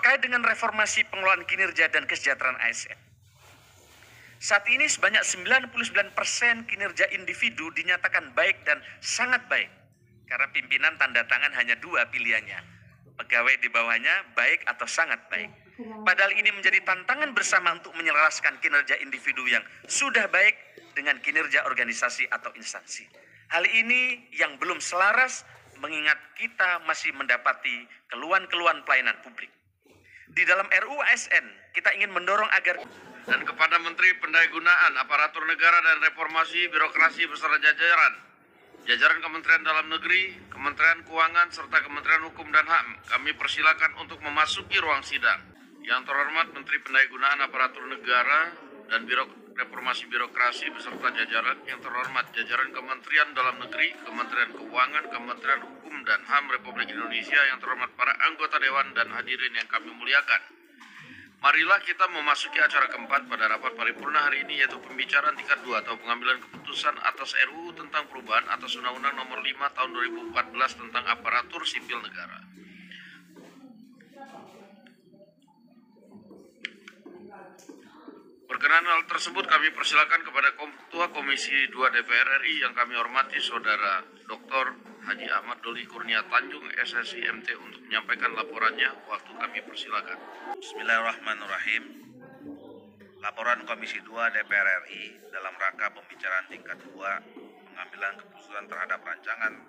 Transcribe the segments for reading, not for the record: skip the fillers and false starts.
Terkait dengan reformasi pengelolaan kinerja dan kesejahteraan ASN. Saat ini sebanyak 99% kinerja individu dinyatakan baik dan sangat baik. Karena pimpinan tanda tangan hanya 2 pilihannya. Pegawai di bawahnya baik atau sangat baik. Padahal ini menjadi tantangan bersama untuk menyelaraskan kinerja individu yang sudah baik dengan kinerja organisasi atau instansi. Hal ini yang belum selaras mengingat kita masih mendapati keluhan-keluhan pelayanan publik. Di dalam RUU ASN, kita ingin mendorong agar dan kepada Menteri Pendayagunaan Aparatur Negara dan Reformasi Birokrasi beserta jajaran Kementerian Dalam Negeri, Kementerian Keuangan, serta Kementerian Hukum dan HAM, kami persilakan untuk memasuki ruang sidang. Yang terhormat Menteri Pendayagunaan Aparatur Negara dan Reformasi Birokrasi beserta jajaran, yang terhormat jajaran Kementerian Dalam Negeri, Kementerian Keuangan, Kementerian Hukum dan HAM Republik Indonesia, yang terhormat para anggota Dewan dan hadirin yang kami muliakan. Marilah kita memasuki acara keempat pada rapat paripurna hari ini, yaitu pembicaraan tingkat 2 atau pengambilan keputusan atas RUU tentang perubahan atas Undang-Undang Nomor 5 Tahun 2014 tentang Aparatur Sipil Negara. Berkenaan hal tersebut, kami persilakan kepada Ketua Komisi 2 DPR RI yang kami hormati, Saudara Dr. Haji Ahmad Doli Kurnia Tanjung, SSI MT, untuk menyampaikan laporannya. Waktu kami persilakan. Bismillahirrahmanirrahim. Laporan Komisi 2 DPR RI dalam rangka pembicaraan tingkat 2 pengambilan keputusan terhadap rancangan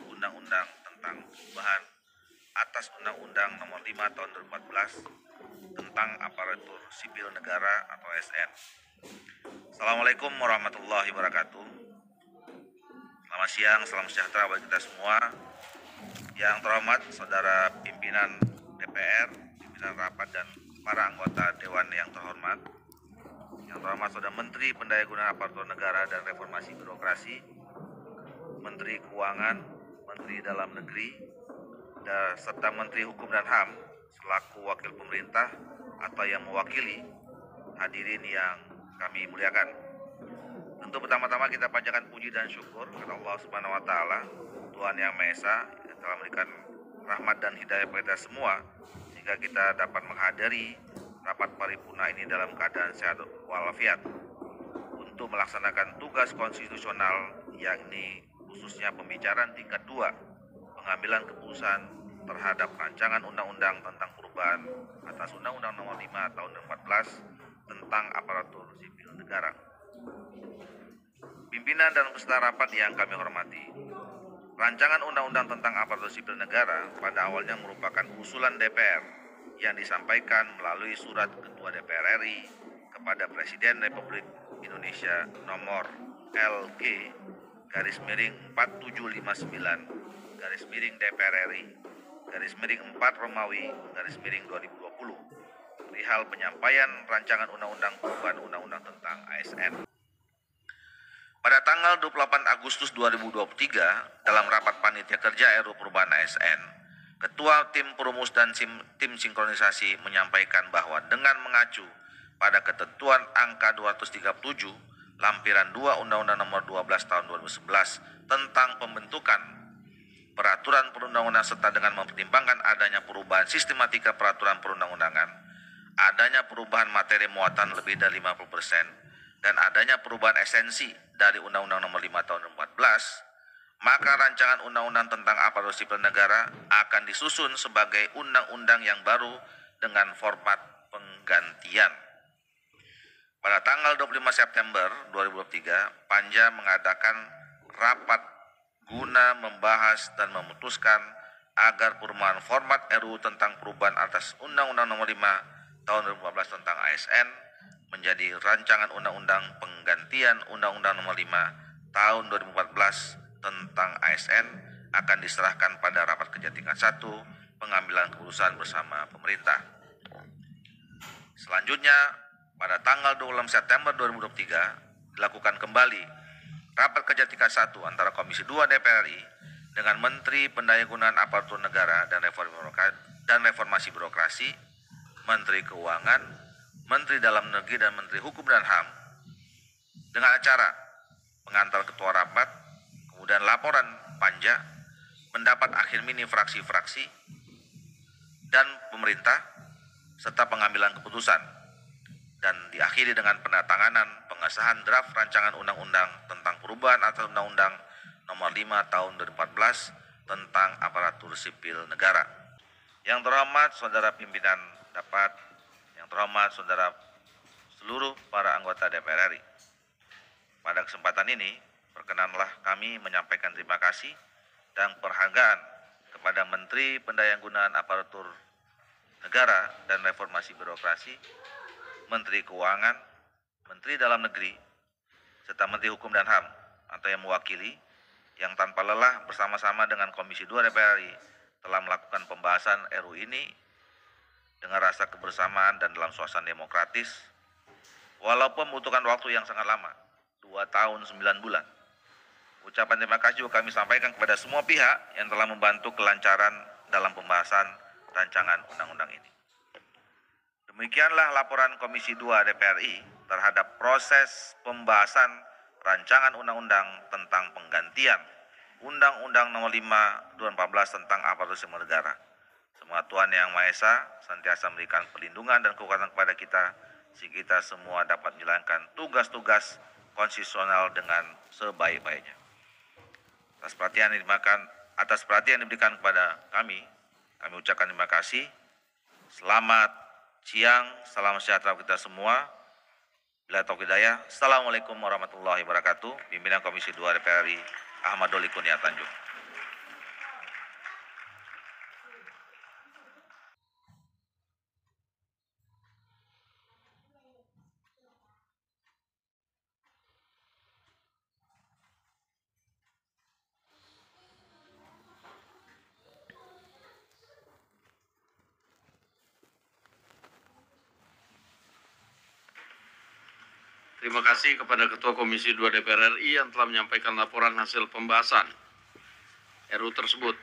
undang-undang tentang perubahan atas Undang-Undang Nomor 5 Tahun 2014 tentang Aparatur Sipil Negara atau ASN. Assalamualaikum warahmatullahi wabarakatuh. Selamat siang, salam sejahtera bagi kita semua. Yang terhormat Saudara Pimpinan DPR, pimpinan rapat dan para anggota Dewan yang terhormat. Yang terhormat Saudara Menteri Pendayagunaan Aparatur Negara dan Reformasi Birokrasi, Menteri Keuangan, Menteri Dalam Negeri, serta Menteri Hukum dan HAM selaku wakil pemerintah atau yang mewakili, hadirin yang kami muliakan. Tentu pertama-tama kita panjatkan puji dan syukur kepada Allah Subhanahu wa taala, Tuhan Yang Maha Esa, yang telah memberikan rahmat dan hidayah kepada kita semua sehingga kita dapat menghadiri rapat paripurna ini dalam keadaan sehat walafiat untuk melaksanakan tugas konstitusional, yakni khususnya pembicaraan tingkat 2 pengambilan keputusan terhadap rancangan undang-undang tentang perubahan atas Undang-Undang Nomor 5 Tahun 2014 tentang Aparatur Sipil Negara. Pimpinan dan peserta rapat yang kami hormati, rancangan undang-undang tentang Aparatur Sipil Negara pada awalnya merupakan usulan DPR yang disampaikan melalui surat Ketua DPR RI kepada Presiden Republik Indonesia nomor LG-4759-DPR RI /4 Romawi /2020 perihal penyampaian rancangan undang-undang perubahan undang-undang tentang ASN. Pada tanggal 28 Agustus 2023 dalam rapat panitia kerja RUU perubahan ASN, Ketua Tim Perumus dan Tim Sinkronisasi menyampaikan bahwa dengan mengacu pada ketentuan angka 237 lampiran 2 Undang-Undang Nomor 12 Tahun 2011 tentang pembentukan peraturan perundang-undangan serta dengan mempertimbangkan adanya perubahan sistematika peraturan perundang-undangan, adanya perubahan materi muatan lebih dari 50%, dan adanya perubahan esensi dari Undang-Undang Nomor 5 Tahun 2014, maka rancangan undang-undang tentang Aparatur Sipil Negara akan disusun sebagai undang-undang yang baru dengan format penggantian. Pada tanggal 25 September 2023, Panja mengadakan rapat guna membahas dan memutuskan agar perubahan format RUU tentang perubahan atas Undang-Undang Nomor 5 Tahun 2014 tentang ASN menjadi rancangan undang-undang penggantian Undang-Undang Nomor 5 Tahun 2014 tentang ASN akan diserahkan pada rapat kerja tingkat 1 pengambilan keputusan bersama pemerintah. Selanjutnya, pada tanggal 26 September 2023 dilakukan kembali rapat kerja tingkat 1 antara Komisi 2 DPR RI dengan Menteri Pendayagunaan Aparatur Negara dan Reformasi Birokrasi, Menteri Keuangan, Menteri Dalam Negeri dan Menteri Hukum dan HAM dengan acara pengantar ketua rapat, kemudian laporan panja, pendapat akhir mini fraksi-fraksi dan pemerintah, serta pengambilan keputusan, dan diakhiri dengan penandatanganan pengesahan draft rancangan undang-undang tentang perubahan atas Undang-Undang Nomor 5 Tahun 2014 tentang aparatur sipil negara. Yang terhormat Saudara Pimpinan Dapat, yang terhormat Saudara seluruh para anggota DPR RI. Pada kesempatan ini, perkenanlah kami menyampaikan terima kasih dan penghargaan kepada Menteri Pendayagunaan Aparatur Negara dan Reformasi Birokrasi, Menteri Keuangan, Menteri Dalam Negeri, serta Menteri Hukum dan HAM atau yang mewakili, yang tanpa lelah bersama-sama dengan Komisi 2 DPR RI telah melakukan pembahasan RUU ini dengan rasa kebersamaan dan dalam suasana demokratis, walaupun membutuhkan waktu yang sangat lama, 2 tahun 9 bulan. Ucapan terima kasih juga kami sampaikan kepada semua pihak yang telah membantu kelancaran dalam pembahasan rancangan undang-undang ini. Demikianlah laporan Komisi 2 DPR RI terhadap proses pembahasan rancangan undang-undang tentang penggantian Undang-Undang Nomor 5 2014 tentang aparatur sipil negara. Semoga Tuhan Yang Maha Esa senantiasa memberikan perlindungan dan kekuatan kepada kita, sehingga kita semua dapat menjalankan tugas-tugas konstitusional dengan sebaik-baiknya. Atas perhatian yang diberikan kepada kami ucapkan terima kasih. Selamat siang, salam sejahtera kita semua. Bila taufiq hidayah. Assalamualaikum warahmatullahi wabarakatuh. Pimpinan Komisi 2 DPR RI Ahmad Doli Kurnia Tanjung. Terima kasih kepada Ketua Komisi 2 DPR RI yang telah menyampaikan laporan hasil pembahasan RUU tersebut.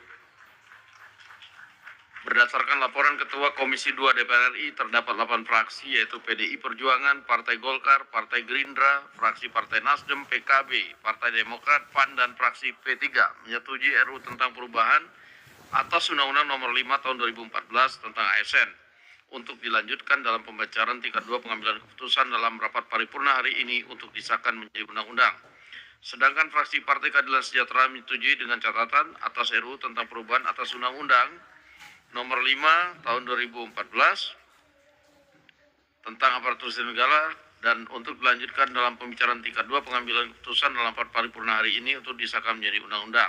Berdasarkan laporan Ketua Komisi 2 DPR RI, terdapat 8 fraksi yaitu PDI Perjuangan, Partai Golkar, Partai Gerindra, fraksi Partai Nasdem, PKB, Partai Demokrat, PAN, dan fraksi P3 menyetujui RUU tentang perubahan atas Undang-Undang Nomor 5 Tahun 2014 tentang ASN untuk dilanjutkan dalam pembacaan tingkat 2 pengambilan keputusan dalam rapat paripurna hari ini untuk disahkan menjadi undang-undang. Sedangkan fraksi Partai Keadilan Sejahtera menyetujui dengan catatan atas RUU tentang perubahan atas Undang-Undang Nomor 5 Tahun 2014 tentang aparatur sipil negara dan untuk dilanjutkan dalam pembicaraan tingkat 2 pengambilan keputusan dalam rapat paripurna hari ini untuk disahkan menjadi undang-undang.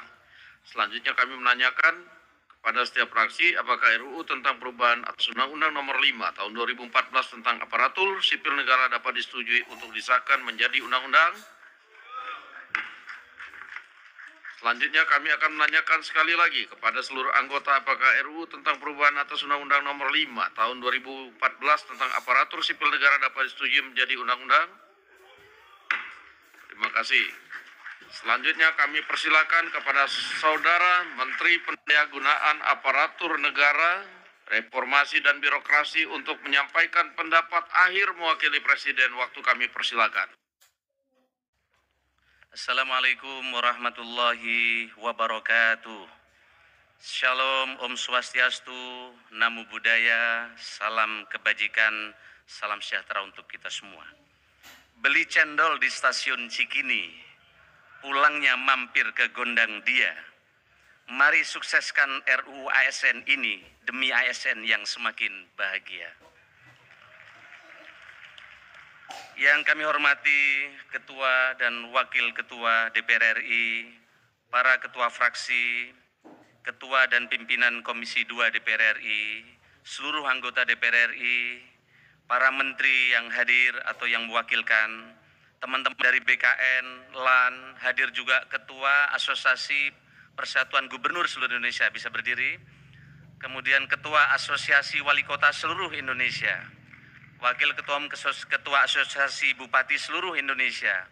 Selanjutnya kami menanyakan pada setiap fraksi apakah RUU tentang perubahan atas Undang-Undang Nomor 5 Tahun 2014 tentang aparatur sipil negara dapat disetujui untuk disahkan menjadi undang-undang. Selanjutnya kami akan menanyakan sekali lagi kepada seluruh anggota apakah RUU tentang perubahan atas Undang-Undang Nomor 5 Tahun 2014 tentang aparatur sipil negara dapat disetujui menjadi undang-undang. Terima kasih. Selanjutnya kami persilakan kepada Saudara Menteri Pendayagunaan Aparatur Negara, Reformasi dan Birokrasi untuk menyampaikan pendapat akhir mewakili Presiden. Waktu kami persilakan. Assalamualaikum warahmatullahi wabarakatuh. Shalom, Om Swastiastu, Namo Buddhaya, salam kebajikan, salam sejahtera untuk kita semua. Beli cendol di stasiun Cikini, pulangnya mampir ke Gondang Dia. Mari sukseskan RUU ASN ini demi ASN yang semakin bahagia. Yang kami hormati Ketua dan Wakil Ketua DPR RI, para Ketua Fraksi, Ketua dan Pimpinan Komisi 2 DPR RI, seluruh anggota DPR RI, para Menteri yang hadir atau yang mewakilkan, teman-teman dari BKN, LAN, hadir juga Ketua Asosiasi Persatuan Gubernur seluruh Indonesia, bisa berdiri. Kemudian Ketua Asosiasi Wali Kota seluruh Indonesia, Wakil Ketua Asosiasi Bupati seluruh Indonesia,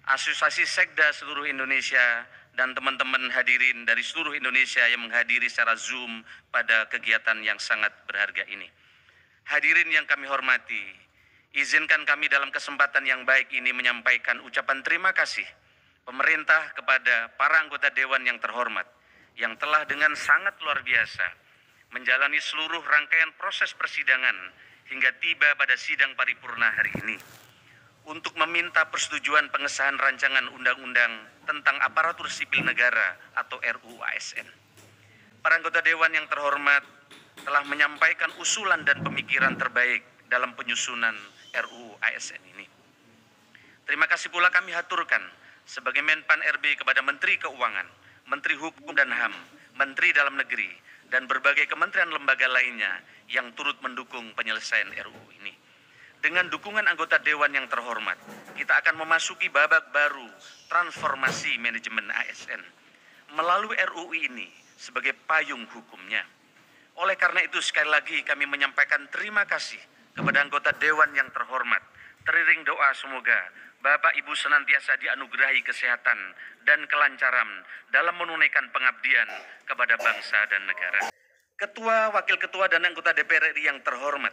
Asosiasi Sekda seluruh Indonesia, dan teman-teman hadirin dari seluruh Indonesia yang menghadiri secara Zoom pada kegiatan yang sangat berharga ini. Hadirin yang kami hormati, izinkan kami dalam kesempatan yang baik ini menyampaikan ucapan terima kasih pemerintah kepada para anggota Dewan yang terhormat yang telah dengan sangat luar biasa menjalani seluruh rangkaian proses persidangan hingga tiba pada sidang paripurna hari ini untuk meminta persetujuan pengesahan rancangan undang-undang tentang aparatur sipil negara atau RUU ASN. Para anggota Dewan yang terhormat telah menyampaikan usulan dan pemikiran terbaik dalam penyusunan RUU ASN ini. Terima kasih pula kami haturkan sebagai Menpan RB kepada Menteri Keuangan, Menteri Hukum dan HAM, Menteri Dalam Negeri, dan berbagai kementerian lembaga lainnya yang turut mendukung penyelesaian RUU ini. Dengan dukungan anggota Dewan yang terhormat, kita akan memasuki babak baru transformasi manajemen ASN melalui RUU ini sebagai payung hukumnya. Oleh karena itu sekali lagi kami menyampaikan terima kasih kepada anggota Dewan yang terhormat. Teriring doa semoga Bapak Ibu senantiasa dianugerahi kesehatan dan kelancaran dalam menunaikan pengabdian kepada bangsa dan negara. Ketua, Wakil Ketua, dan anggota DPR RI yang terhormat,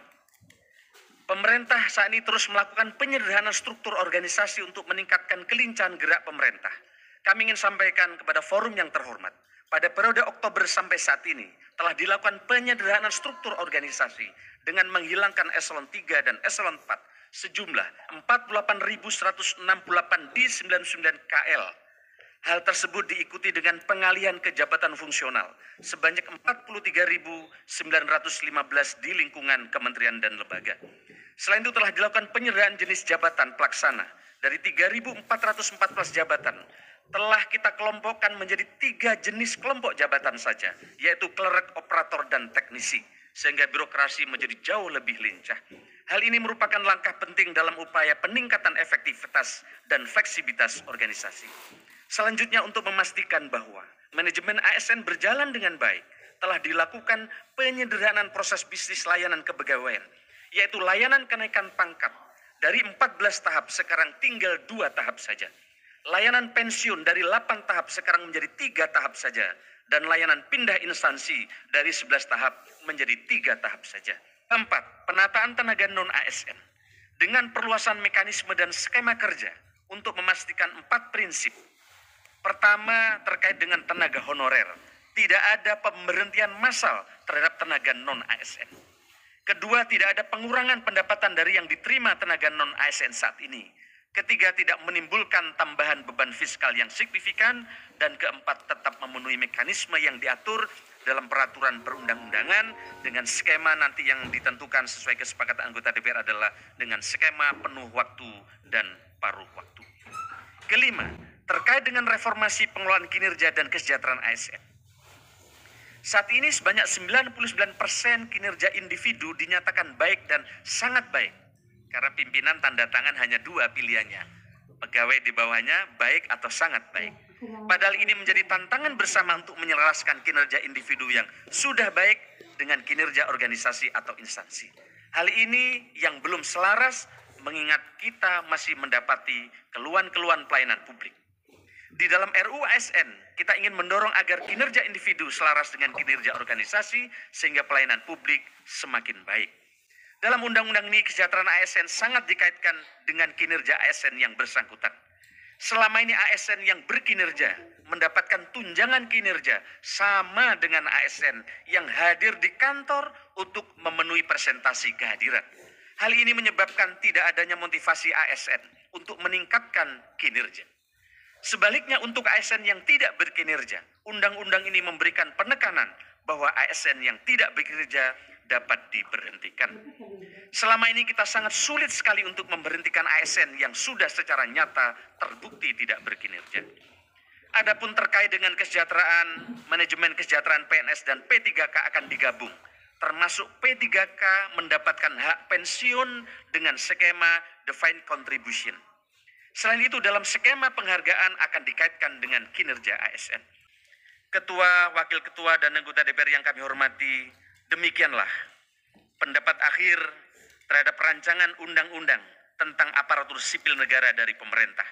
pemerintah saat ini terus melakukan penyederhanaan struktur organisasi untuk meningkatkan kelincahan gerak pemerintah. Kami ingin sampaikan kepada forum yang terhormat, pada periode Oktober sampai saat ini telah dilakukan penyederhanaan struktur organisasi dengan menghilangkan eselon 3 dan eselon 4 sejumlah 48.168 di 99 KL. Hal tersebut diikuti dengan pengalihan ke jabatan fungsional sebanyak 43.915 di lingkungan kementerian dan lembaga. Selain itu telah dilakukan penyederhanaan jenis jabatan pelaksana dari 3.414 jabatan telah kita kelompokkan menjadi 3 jenis kelompok jabatan saja, yaitu klerek, operator, dan teknisi, sehingga birokrasi menjadi jauh lebih lincah. Hal ini merupakan langkah penting dalam upaya peningkatan efektivitas dan fleksibilitas organisasi. Selanjutnya, untuk memastikan bahwa manajemen ASN berjalan dengan baik, telah dilakukan penyederhanaan proses bisnis layanan kepegawaian, yaitu layanan kenaikan pangkat dari 14 tahap sekarang tinggal 2 tahap saja. Layanan pensiun dari 8 tahap sekarang menjadi 3 tahap saja. Dan layanan pindah instansi dari 11 tahap menjadi 3 tahap saja. 4. Penataan tenaga non-ASN dengan perluasan mekanisme dan skema kerja untuk memastikan 4 prinsip. Pertama, terkait dengan tenaga honorer. Tidak ada pemberhentian massal terhadap tenaga non-ASN. Kedua, tidak ada pengurangan pendapatan dari yang diterima tenaga non-ASN saat ini. Ketiga, tidak menimbulkan tambahan beban fiskal yang signifikan. Dan keempat, tetap memenuhi mekanisme yang diatur dalam peraturan perundang-undangan dengan skema nanti yang ditentukan sesuai kesepakatan anggota DPR adalah dengan skema penuh waktu dan paruh waktu. Kelima, terkait dengan reformasi pengelolaan kinerja dan kesejahteraan ASN. Saat ini sebanyak 99% kinerja individu dinyatakan baik dan sangat baik. Karena pimpinan tanda tangan hanya 2 pilihannya. Pegawai di bawahnya baik atau sangat baik. Padahal ini menjadi tantangan bersama untuk menyelaraskan kinerja individu yang sudah baik dengan kinerja organisasi atau instansi. Hal ini yang belum selaras mengingat kita masih mendapati keluhan-keluhan pelayanan publik. Di dalam RUU ASN, kita ingin mendorong agar kinerja individu selaras dengan kinerja organisasi sehingga pelayanan publik semakin baik. Dalam undang-undang ini, kesejahteraan ASN sangat dikaitkan dengan kinerja ASN yang bersangkutan. Selama ini ASN yang berkinerja mendapatkan tunjangan kinerja sama dengan ASN yang hadir di kantor untuk memenuhi presentasi kehadiran. Hal ini menyebabkan tidak adanya motivasi ASN untuk meningkatkan kinerja. Sebaliknya untuk ASN yang tidak berkinerja, undang-undang ini memberikan penekanan bahwa ASN yang tidak bekerja dapat diberhentikan. Selama ini kita sangat sulit sekali untuk memberhentikan ASN yang sudah secara nyata terbukti tidak berkinerja. Adapun terkait dengan kesejahteraan, manajemen kesejahteraan PNS dan P3K akan digabung. Termasuk P3K mendapatkan hak pensiun dengan skema defined contribution. Selain itu dalam skema penghargaan akan dikaitkan dengan kinerja ASN. Ketua, Wakil Ketua, dan anggota DPR yang kami hormati, demikianlah pendapat akhir terhadap rancangan undang-undang tentang aparatur sipil negara dari pemerintah.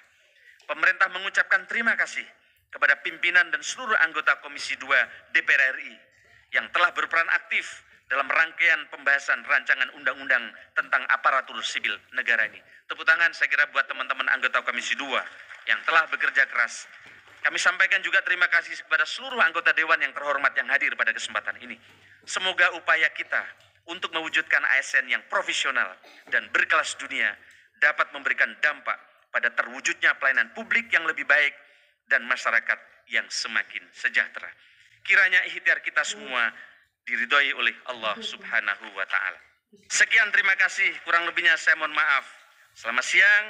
Pemerintah mengucapkan terima kasih kepada pimpinan dan seluruh anggota Komisi 2 DPR RI yang telah berperan aktif dalam rangkaian pembahasan rancangan undang-undang tentang aparatur sipil negara ini. Tepuk tangan saya kira buat teman-teman anggota Komisi 2 yang telah bekerja keras. Kami sampaikan juga terima kasih kepada seluruh anggota Dewan yang terhormat yang hadir pada kesempatan ini. Semoga upaya kita untuk mewujudkan ASN yang profesional dan berkelas dunia dapat memberikan dampak pada terwujudnya pelayanan publik yang lebih baik dan masyarakat yang semakin sejahtera. Kiranya ikhtiar kita semua diridhoi oleh Allah Subhanahu wa Ta'ala. Sekian, terima kasih. Kurang lebihnya saya mohon maaf. Selamat siang.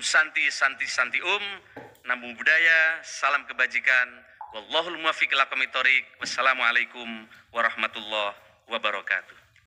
Santi Santi Santi Namo Buddhaya. Salam kebajikan. Wallahul muwaffiq ila aqwamit thoriq. Wassalamualaikum warahmatullahi wabarakatuh.